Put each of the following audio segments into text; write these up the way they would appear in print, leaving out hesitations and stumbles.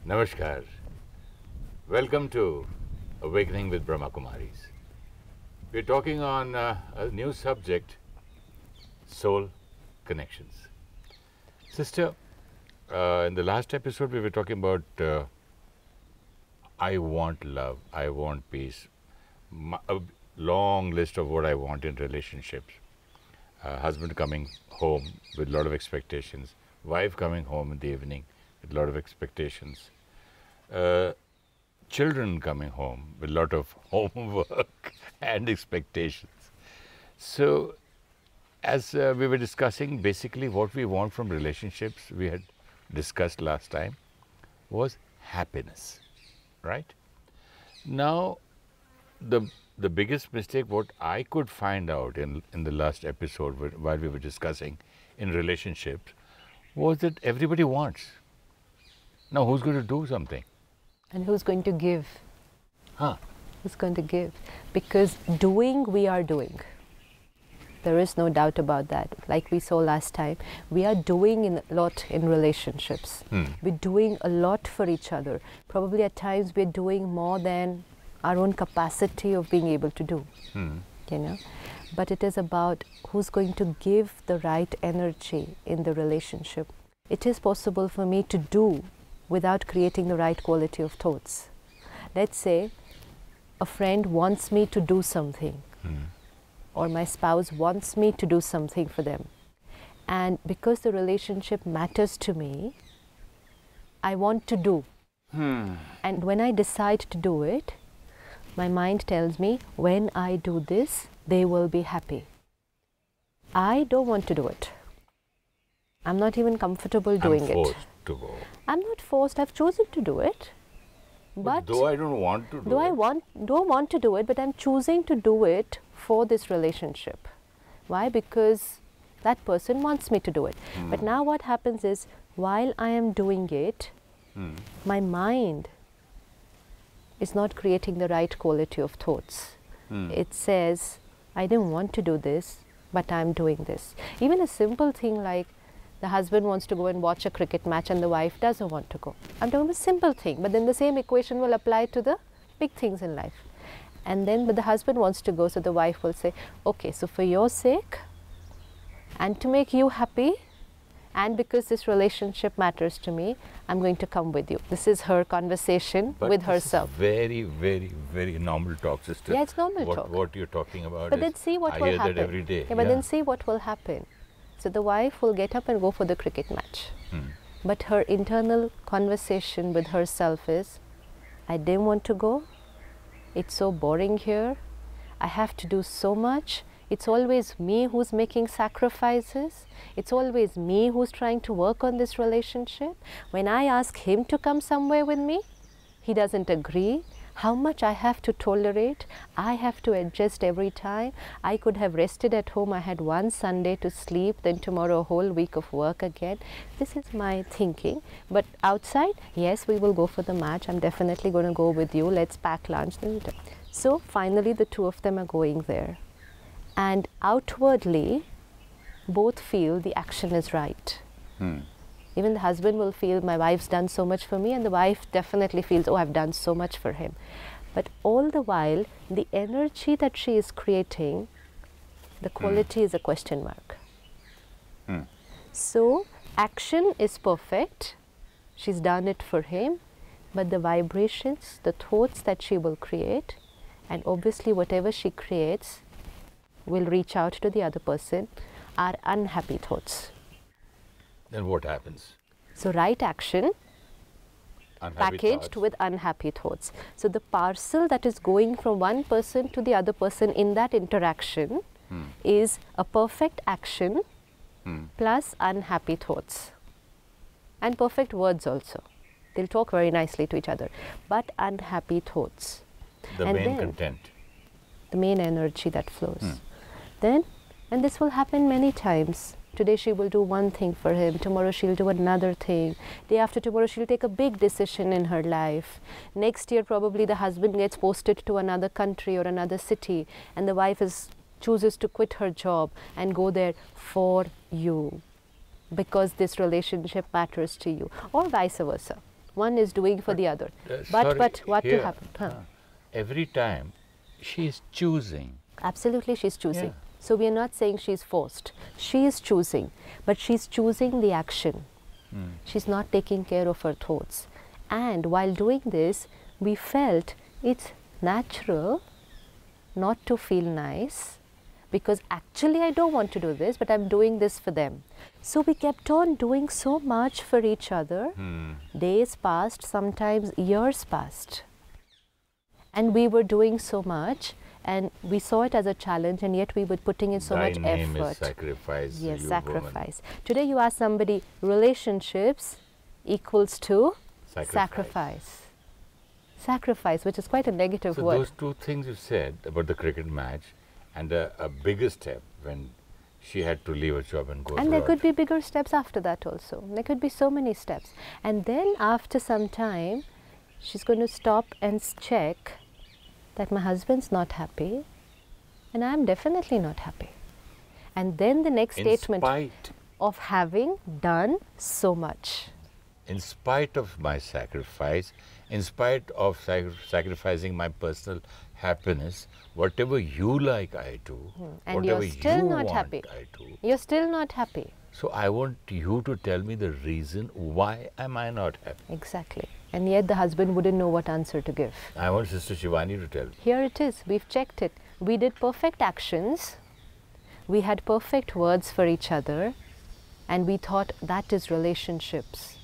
Namaskar. Welcome to Awakening with Brahma Kumaris. We're talking on a new subject, soul connections. Sister, in the last episode we were talking about I want love, I want peace, a long list of what I want in relationships. Husband coming home with a lot of expectations, wife coming home in the evening with a lot of expectations, children coming home with a lot of homework and expectations. So, as we were discussing, basically what we want from relationships, we had discussed last time, was happiness, right? Now, the biggest mistake what I could find out in the last episode while we were discussing in relationships was that everybody wants. Now, who's going to do something? And who's going to give? Who's going to give? Because doing, we are doing. There is no doubt about that. Like we saw last time, we are doing a lot in relationships. We're doing a lot for each other. Probably at times we're doing more than our own capacity of being able to do. You know? But it is about who's going to give the right energy in the relationship. It is possible for me to do without creating the right quality of thoughts. Let's say a friend wants me to do something, or my spouse wants me to do something for them. And because the relationship matters to me, I want to do. And when I decide to do it, my mind tells me, when I do this, they will be happy. I don't want to do it. I'm not even comfortable doing it. I'm forced to go. I'm not forced, I've chosen to do it. But though I don't want to do it. I don't want to do it, but I'm choosing to do it for this relationship. Why? Because that person wants me to do it. But now what happens is, while I am doing it, my mind is not creating the right quality of thoughts. It says, I didn't want to do this, but I'm doing this. Even a simple thing like the husband wants to go and watch a cricket match and the wife doesn't want to go. I'm talking about a simple thing, but then the same equation will apply to the big things in life. And then, but the husband wants to go, so the wife will say, okay, so for your sake, and to make you happy, and because this relationship matters to me, I'm going to come with you. This is her conversation with herself. Very, very, very normal talk, sister. Yeah, it's normal talk. What you're talking about but then see what I will hear happen. that every day. Yeah, but then see what will happen. So the wife will get up and go for the cricket match. But her internal conversation with herself is, I didn't want to go. It's so boring here. I have to do so much. It's always me who's making sacrifices. It's always me who's trying to work on this relationship. When I ask him to come somewhere with me, he doesn't agree. How much I have to tolerate, I have to adjust every time. I could have rested at home. I had one Sunday to sleep, then tomorrow a whole week of work again. This is my thinking. But outside, yes, we will go for the match. I'm definitely going to go with you. Let's pack lunch. So finally, the two of them are going there. And outwardly, both feel the action is right. Even the husband will feel, my wife's done so much for me, and the wife definitely feels, oh, I've done so much for him. But all the while, the energy that she is creating, the quality is a question mark. So, action is perfect. She's done it for him, but the vibrations, the thoughts that she will create, and obviously whatever she creates will reach out to the other person, are unhappy thoughts. Then what happens? So right action packaged thoughts. with unhappy thoughts. So the parcel that is going from one person to the other person in that interaction is a perfect action plus unhappy thoughts. And perfect words also. They'll talk very nicely to each other. But unhappy thoughts. The and main then, content. The main energy that flows. Then, and this will happen many times. Today she will do one thing for him, tomorrow she'll do another thing. Day after tomorrow she'll take a big decision in her life. Next year probably the husband gets posted to another country or another city and the wife chooses to quit her job and go there for you because this relationship matters to you, or vice versa. one is doing for the other. Sorry, But what here, will happen? Huh. Every time she is choosing. Absolutely, she's choosing. Yeah. So we are not saying she's forced. She is choosing, but she's choosing the action. She's not taking care of her thoughts. And while doing this, we felt it's natural not to feel nice, because actually I don't want to do this, but I'm doing this for them. So we kept on doing so much for each other. Days passed, sometimes years passed. And we were doing so much, and we saw it as a challenge, and yet we were putting in so Thy much name effort. is sacrifice. Yes, you sacrifice. Today you ask somebody, relationships equals to Sacrifice. sacrifice. Sacrifice, which is quite a negative So word. those two things you said about the cricket match, and a bigger step when she had to leave her job and go And there abroad. could be bigger steps after that also. There could be so many steps. And then after some time, she's going to stop and check that my husband's not happy, and I'm definitely not happy. And then the next statement of having done so much. In spite of my sacrifice, in spite of sacrificing my personal happiness, whatever you like I do, And whatever you're still you not want happy. I do. You're still not happy. So I want you to tell me the reason why am I not happy. Exactly. And yet the husband wouldn't know what answer to give. I want Sister Shivani to tell me. Here it is. We've checked it. We did perfect actions. We had perfect words for each other. And we thought that is relationships.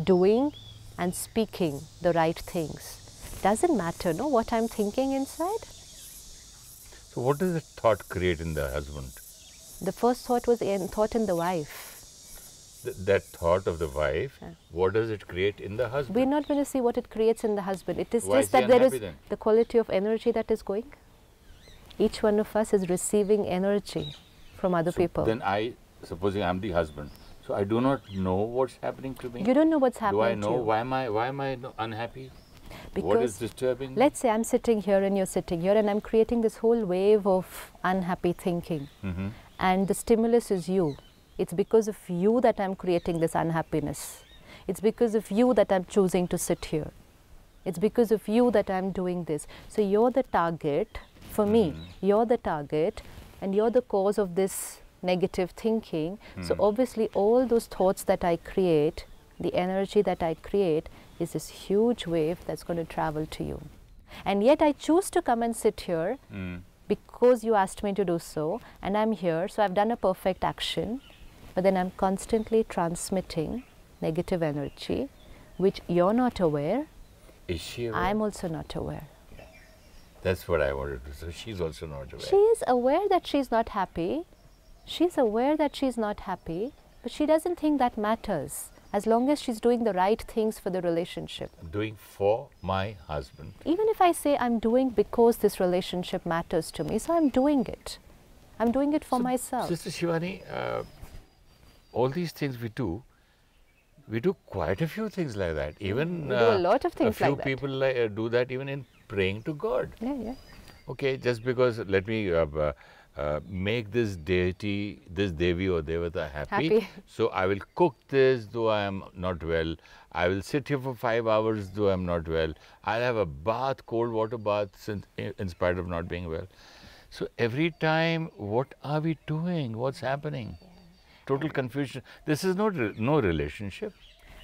Doing and speaking the right things. Doesn't matter, no, what I'm thinking inside. So what does that thought create in the husband? The first thought was thought in the wife. That thought of the wife, what does it create in the husband? We're not going to see what it creates in the husband. It is Why just is he that there is unhappy then? the quality of energy that is going. Each one of us is receiving energy from other people. Then supposing I'm the husband, so I do not know what's happening to me. You don't know what's happening Do I to know you. why am I unhappy? Because What is disturbing me? let's say I'm sitting here and you're sitting here, and I'm creating this whole wave of unhappy thinking. And the stimulus is you. It's because of you that I'm creating this unhappiness. It's because of you that I'm choosing to sit here. It's because of you that I'm doing this. So you're the target. For me, you're the target, and you're the cause of this negative thinking. So obviously all those thoughts that I create, the energy that I create, is this huge wave that's going to travel to you. And yet I choose to come and sit here because you asked me to do so, and I'm here, so I've done a perfect action, but then I'm constantly transmitting negative energy, which you're not aware. Is she aware? I'm also not aware. That's what I wanted to say. She's also not aware. She is aware that she's not happy. She's aware that she's not happy, but she doesn't think that matters, as long as she's doing the right things for the relationship. Doing for my husband. Even if I say I'm doing because this relationship matters to me, so I'm doing it. I'm doing it for myself. Sister Shivani, all these things we do quite a few things like that. Even We do a lot of things a few like that. people do that even in praying to God. Yeah. Okay, just because let me make this deity, this Devi or Devata happy. So I will cook this though I am not well. I will sit here for 5 hours though I am not well. I'll have a bath, cold water bath in spite of not being well. So every time, what are we doing? What's happening? Total confusion. This is no relationship.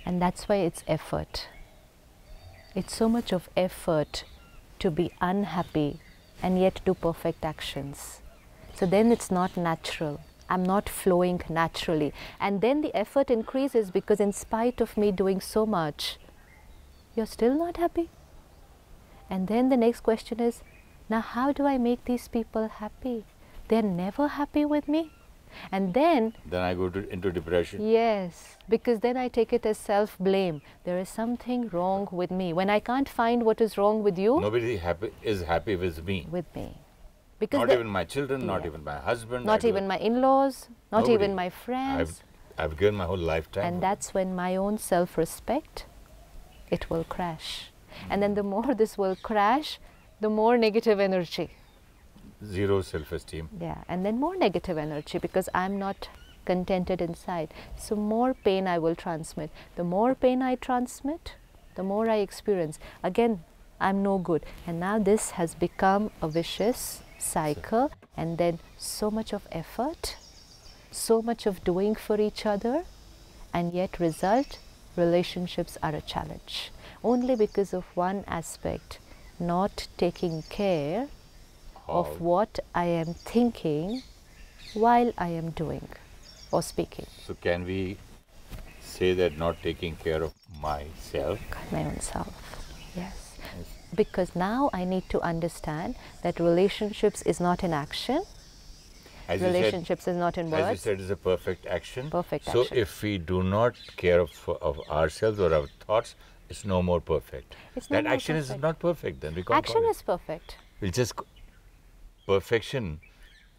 And that's why it's effort. It's so much of effort to be unhappy and yet do perfect actions. So then it's not natural. I'm not flowing naturally. And then the effort increases because in spite of me doing so much, you're still not happy. And then the next question is, now how do I make these people happy? They're never happy with me. And then I go into depression. Yes, because then I take it as self-blame. There is something wrong with me. When I can't find what is wrong with you, Nobody is happy with me. Because Not even my children, not even my husband. not even my in-laws, not Nobody. even my friends. I've given my whole lifetime. And that's when my own self-respect, it will crash. And then the more this will crash, the more negative energy. Zero self-esteem. Yeah, and then more negative energy because I'm not contented inside. So more pain I will transmit. The more pain I transmit, the more I experience, again, I'm no good. And now this has become a vicious cycle, and then so much of effort, so much of doing for each other, and yet result, relationships are a challenge. Only because of one aspect, not taking care of what I am thinking while I am doing or speaking. So can we say that not taking care of myself? My own self, yes. Because now I need to understand that relationships is not an action. As Relationships is not in words. As you said, is a perfect action. Perfect so action. if we do not care of ourselves or our thoughts, it's no more perfect. It's no that more action perfect. is not perfect then. We can't Action call is perfect. It's just perfection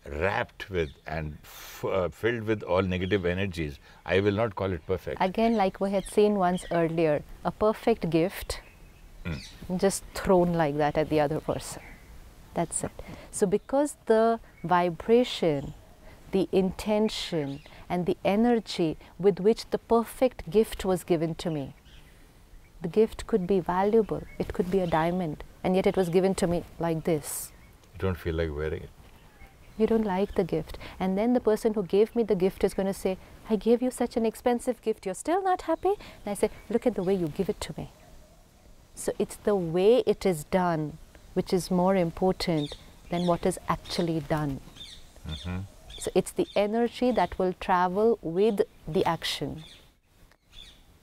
wrapped with and filled with all negative energies. I will not call it perfect. Again, like we had seen once earlier, a perfect gift just thrown like that at the other person. That's it. So because the vibration, the intention and the energy with which the perfect gift was given to me, the gift could be valuable, it could be a diamond, and yet it was given to me like this. You don't feel like wearing it. You don't like the gift. And then the person who gave me the gift is going to say, I gave you such an expensive gift, you're still not happy? And I say, look at the way you give it to me. So it's the way it is done which is more important than what is actually done. So it's the energy that will travel with the action.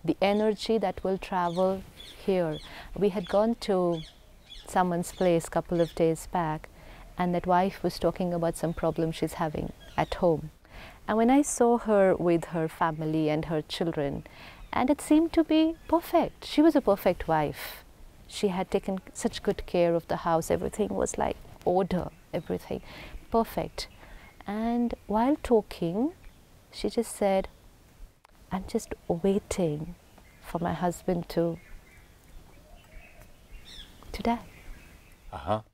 The energy that will travel here. We had gone to someone's place a couple of days back, and that wife was talking about some problem she's having at home. And when I saw her with her family and her children, and it seemed to be perfect. She was a perfect wife. She had taken such good care of the house. Everything was like order, everything perfect. And while talking, she just said, I'm just waiting for my husband to die.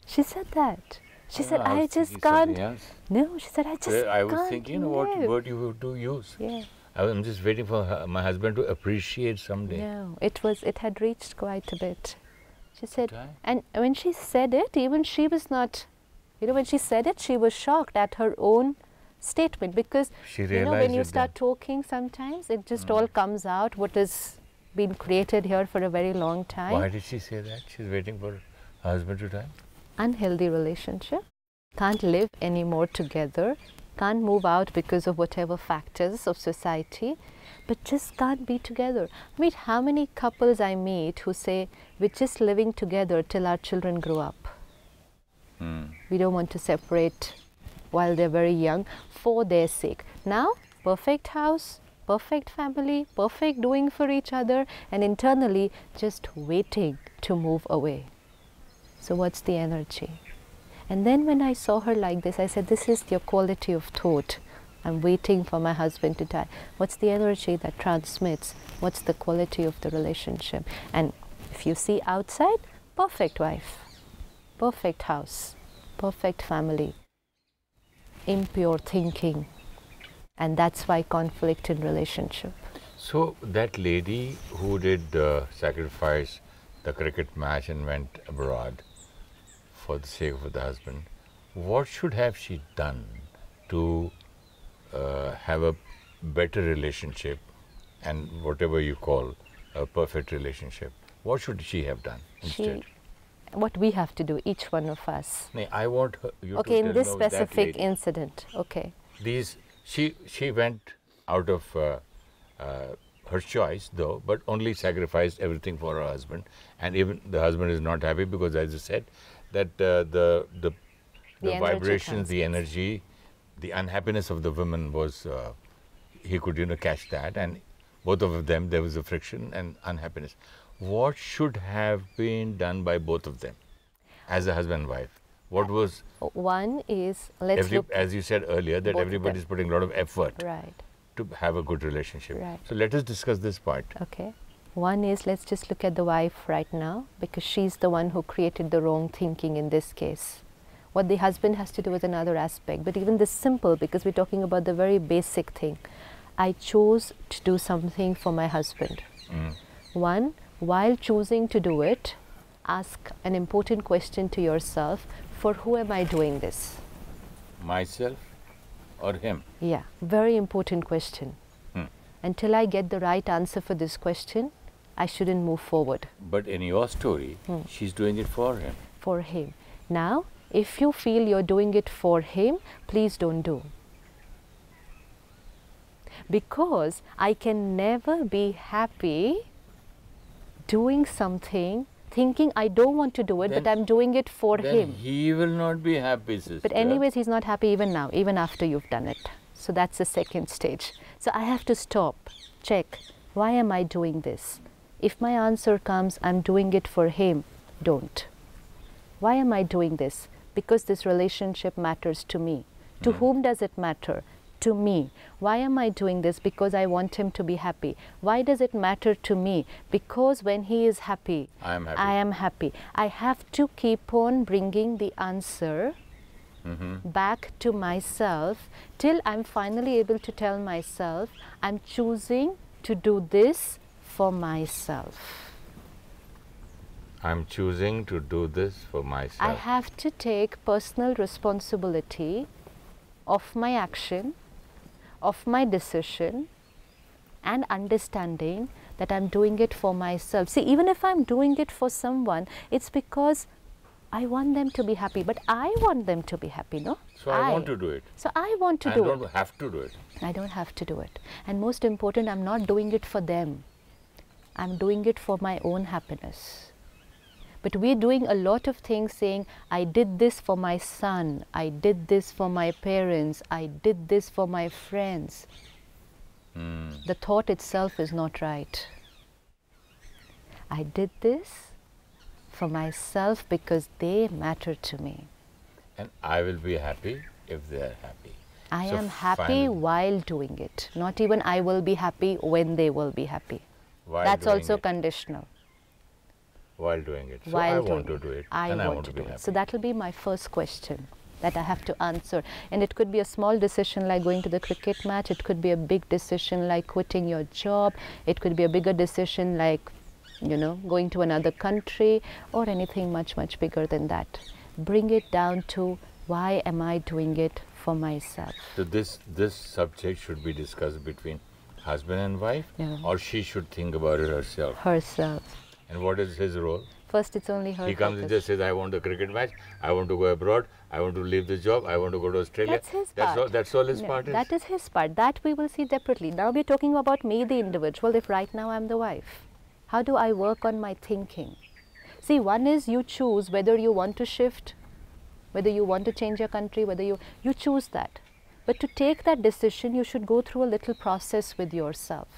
She said that. She said, I just can't. No, she said, I just can't. I was thinking, what word you do use. Yeah. I'm just waiting for my husband to appreciate someday. No, it had reached quite a bit. She said, and when she said it, even she was not, when she said it, she was shocked at her own statement, because when you start talking sometimes, it just all comes out what has been created here for a very long time. Why did she say that? She's waiting for her husband to die? Unhealthy relationship, can't live anymore together, can't move out because of whatever factors of society, but just can't be together. I mean, how many couples I meet who say, we're just living together till our children grow up. We don't want to separate while they're very young for their sake. Now, perfect house, perfect family, perfect doing for each other, and internally just waiting to move away. So what's the energy? And then when I saw her like this, I said, this is your quality of thought. I'm waiting for my husband to die. What's the energy that transmits? What's the quality of the relationship? And if you see outside, perfect wife, perfect house, perfect family, impure thinking. And that's why conflict in relationship. So that lady who did sacrifice the cricket match and went abroad for the sake of the husband, what should have she done to have a better relationship and whatever you call a perfect relationship? What should she have done instead? What we have to do, each one of us. No, I want you to tell in this me specific incident, she went out of her choice though, but only sacrificed everything for her husband, and even the husband is not happy because, as you said, that the vibrations, the energy, the unhappiness of the woman was, he could catch that, and both of them, there was a friction and unhappiness. What should have been done by both of them as a husband and wife? What was... One is, look... As you said earlier, that everybody is putting a lot of effort to have a good relationship. So let us discuss this part. Okay. One is, let's just look at the wife right now, because she's the one who created the wrong thinking in this case. What the husband has to do is another aspect, but even this simple, because we're talking about the very basic thing. I chose to do something for my husband. One, while choosing to do it, ask an important question to yourself: for who am I doing this? Myself or him? Yeah, very important question. Until I get the right answer for this question, I shouldn't move forward. But in your story, she's doing it for him. For him. Now, if you feel you're doing it for him, please don't do. Because I can never be happy doing something, thinking I don't want to do it, but I'm doing it for him. He will not be happy, sister. But anyways, he's not happy even now, even after you've done it. So that's the second stage. So I have to stop, check, why am I doing this? If my answer comes, I'm doing it for him, don't. Why am I doing this? Because this relationship matters to me. To whom does it matter? To me. Why am I doing this? Because I want him to be happy. Why does it matter to me? Because when he is happy, I am happy. I have to keep on bringing the answer back to myself till I'm finally able to tell myself, I'm choosing to do this for myself. I'm choosing to do this for myself. I have to take personal responsibility of my action, of my decision, and understanding that I'm doing it for myself. See, even if I'm doing it for someone, it's because I want them to be happy, but I want them to be happy, no? So I want to do it. So I want to do it. I don't have to do it. I don't have to do it. And most important, I'm not doing it for them. I'm doing it for my own happiness. But we're doing a lot of things saying, I did this for my son, I did this for my parents, I did this for my friends. The thought itself is not right. I did this for myself because they matter to me. And I will be happy if they are happy. I am happy while doing it. Not even I will be happy when they will be happy. That's also conditional. While doing it. So I want to do it. I want to be happy. So that will be my first question that I have to answer. And it could be a small decision like going to the cricket match. It could be a big decision like quitting your job. It could be a bigger decision like, you know, going to another country, or anything much, much bigger than that. Bring it down to, why am I doing it for myself? So this subject should be discussed between husband and wife, or she should think about it herself? Herself. And what is his role? First, it's only her. He comes and just says, I want a cricket match, I want to go abroad, I want to leave the job, I want to go to Australia. That's his part. That's all his part is? That is his part. That we will see separately. Now we're talking about me, the individual, if right now I'm the wife. How do I work on my thinking? See, one is you choose whether you want to shift, whether you want to change your country, whether you choose that. But to take that decision, you should go through a little process with yourself.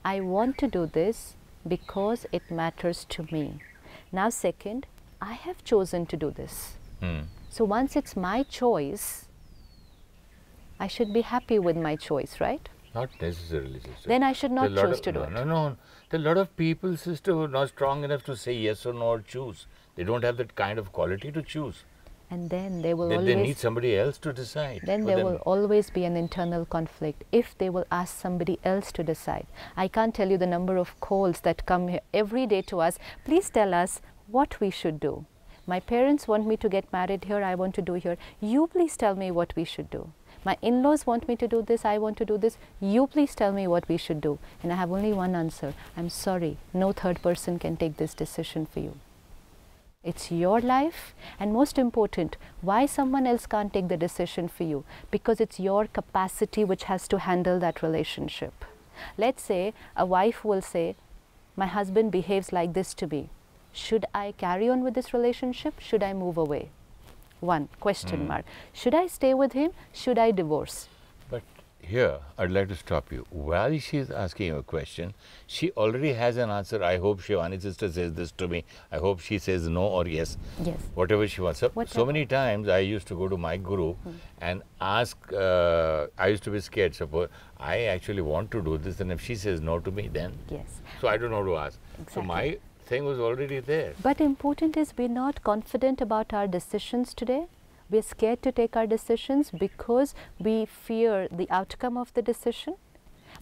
I want to do this because it matters to me. Now second, I have chosen to do this. So once it's my choice, I should be happy with my choice, right? Not necessarily, sister. Then I should not choose to do it. No. There are a lot of people, sister, who are not strong enough to say yes or no or choose. They don't have that kind of quality to choose. And then they will always... They need somebody else to decide. Then there will always be an internal conflict if they will ask somebody else to decide. I can't tell you the number of calls that come here every day to us. Please tell us what we should do. My parents want me to get married here, I want to do here. You please tell me what we should do. My in-laws want me to do this, I want to do this. You please tell me what we should do. And I have only one answer. I'm sorry, no third person can take this decision for you. It's your life, and most important, why someone else can't take the decision for you? Because it's your capacity which has to handle that relationship. Let's say a wife will say, my husband behaves like this to me. Should I carry on with this relationship? Should I move away? One question mark. Should I stay with him? Should I divorce? But here, I'd like to stop you. While she is asking you a question, she already has an answer. I hope Shivani sister says this to me. I hope she says no or yes. Yes. Whatever she wants. So many times I used to go to my guru and ask, I used to be scared. Suppose I actually want to do this, and if she says no to me, then? Yes. So I don't know how to ask. Exactly. So my thing was already there. But important is we're not confident about our decisions today. We're scared to take our decisions because we fear the outcome of the decision.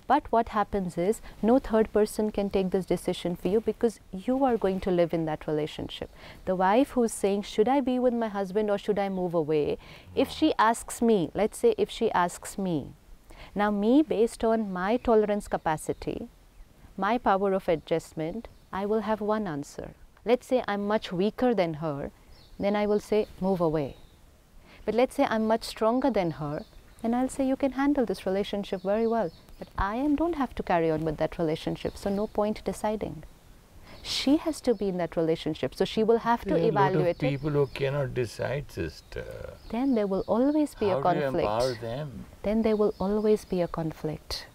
But what happens is no third person can take this decision for you because you are going to live in that relationship. The wife who's saying, should I be with my husband or should I move away? If she asks me, let's say if she asks me, now me, based on my tolerance capacity, my power of adjustment, I will have one answer. Let's say I'm much weaker than her, then I will say, move away. But let's say I'm much stronger than her, then I'll say, you can handle this relationship very well. But don't have to carry on with that relationship, so no point deciding. She has to be in that relationship, so she will have to evaluate it. There are a lot of people who cannot decide, sister. Then there will always be a conflict. How do you empower them? Then there will always be a conflict.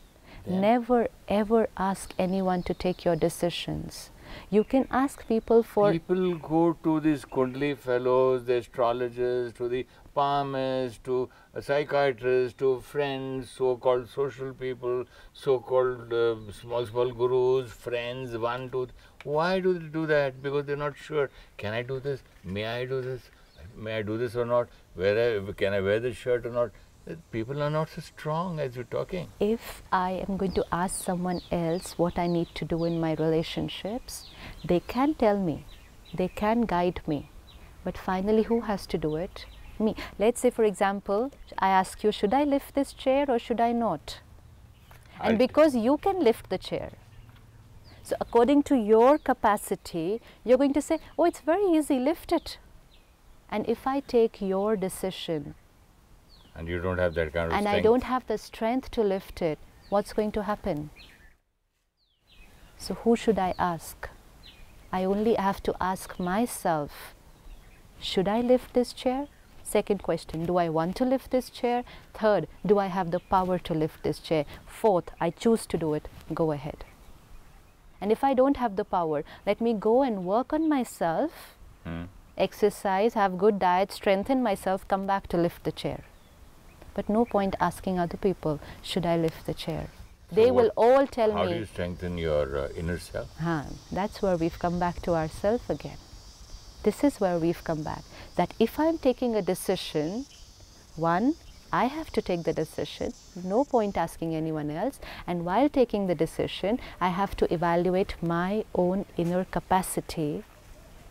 Then? Never ever ask anyone to take your decisions. You can ask people for... People go to these Kundli fellows, the astrologers, to the palmists, to psychiatrists, to friends, so-called social people, so-called small gurus, friends, one, two. Why do they do that? Because they're not sure. Can I do this? May I do this? May I do this or not? Can I wear this shirt or not? People are not so strong as we're talking. If I am going to ask someone else what I need to do in my relationships, they can tell me, they can guide me. But finally, who has to do it? Me. Let's say, for example, I ask you, should I lift this chair or should I not? And because you can lift the chair, so according to your capacity, you're going to say, oh, it's very easy, lift it. And if I take your decision, and you don't have that kind of strength. And I don't have the strength to lift it, what's going to happen? So who should I ask? I only have to ask myself, should I lift this chair? Second question, do I want to lift this chair? Third, do I have the power to lift this chair? Fourth, I choose to do it, go ahead. And if I don't have the power, let me go and work on myself, exercise, have good diet, strengthen myself, come back to lift the chair. But no point asking other people, should I lift the chair? They will all tell me. How do you strengthen your inner self? That's where we've come back to ourselves again. This is where we've come back. That if I'm taking a decision, one, I have to take the decision, no point asking anyone else. And while taking the decision, I have to evaluate my own inner capacity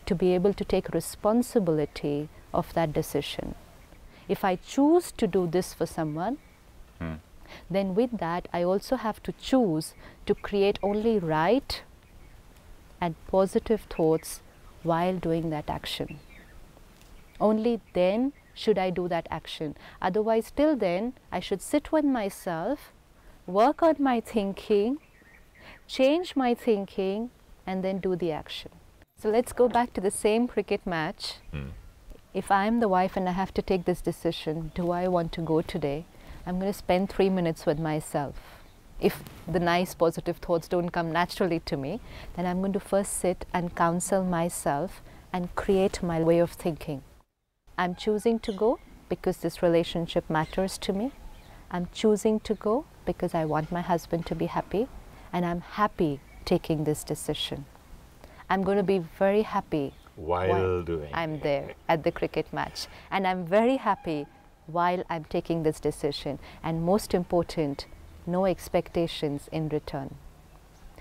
to be able to take responsibility of that decision. If I choose to do this for someone, then with that, I also have to choose to create only right and positive thoughts while doing that action. Only then should I do that action. Otherwise, till then, I should sit with myself, work on my thinking, change my thinking, and then do the action. So let's go back to the same cricket match. If I am the wife and I have to take this decision, do I want to go today? I'm going to spend 3 minutes with myself. If the nice positive thoughts don't come naturally to me, then I'm going to first sit and counsel myself and create my way of thinking. I'm choosing to go because this relationship matters to me. I'm choosing to go because I want my husband to be happy, and I'm happy taking this decision. I'm going to be very happy while doing I'm there at the cricket match, and I'm very happy while I'm taking this decision, and most important, no expectations in return.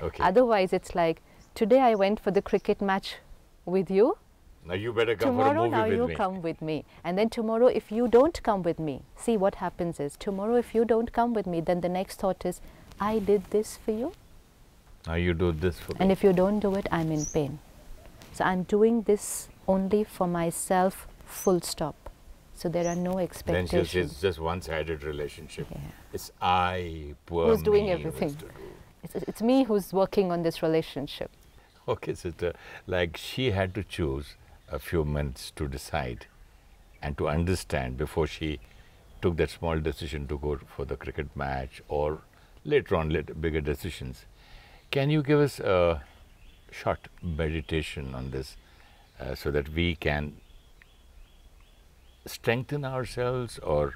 Okay. Otherwise, it's like, today I went for the cricket match with you. Now you better come tomorrow, for a movie now with you me. come with me. And then tomorrow, if you don't come with me, see what happens is, tomorrow if you don't come with me, then the next thought is, I did this for you. Now you do this for me. And if you don't do it, I'm in pain. So I'm doing this only for myself, full stop. So there are no expectations. Then it's just one-sided relationship. Yeah. It's I, poor Who's me, doing who everything. has to do. It's me who's working on this relationship. Okay, sister. Like she had to choose a few months to decide and to understand before she took that small decision to go for the cricket match or later on bigger decisions. Can you give us a short meditation on this so that we can strengthen ourselves or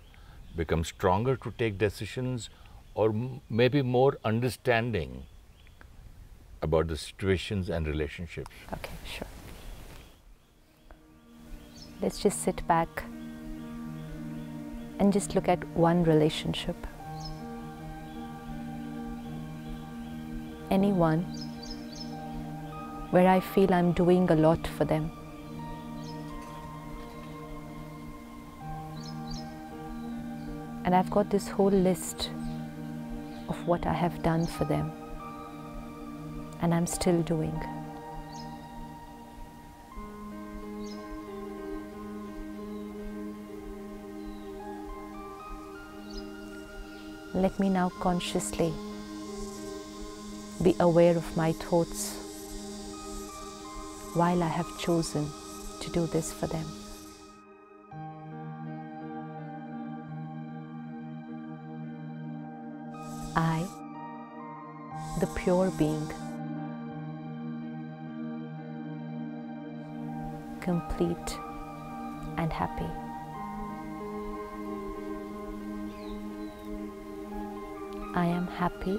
become stronger to take decisions, or maybe more understanding about the situations and relationships? Okay, sure. Let's just sit back and just look at one relationship. anyone where I feel I'm doing a lot for them. And I've got this whole list of what I have done for them, and I'm still doing. Let me now consciously be aware of my thoughts while I have chosen to do this for them. I, the pure being, complete and happy. I am happy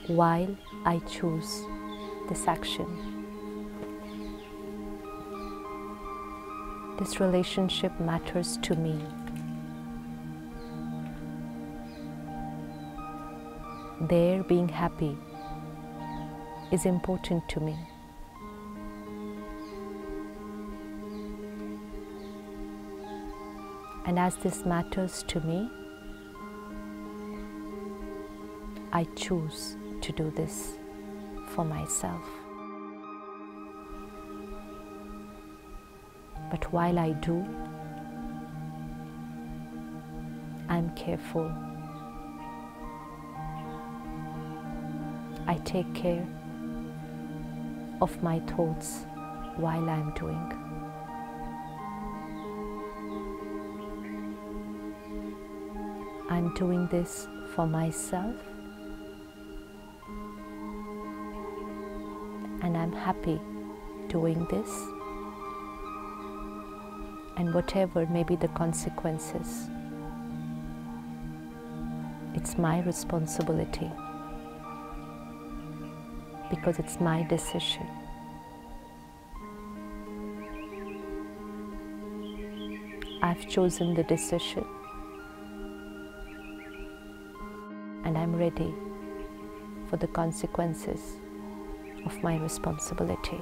while I choose this action. This relationship matters to me. Their being happy is important to me. And as this matters to me, I choose to do this for myself. But while I do, I'm careful. I take care of my thoughts while I'm doing. I'm doing this for myself, and I'm happy doing this, and whatever may be the consequences, it's my responsibility, because it's my decision. I've chosen the decision, and I'm ready for the consequences of my responsibility.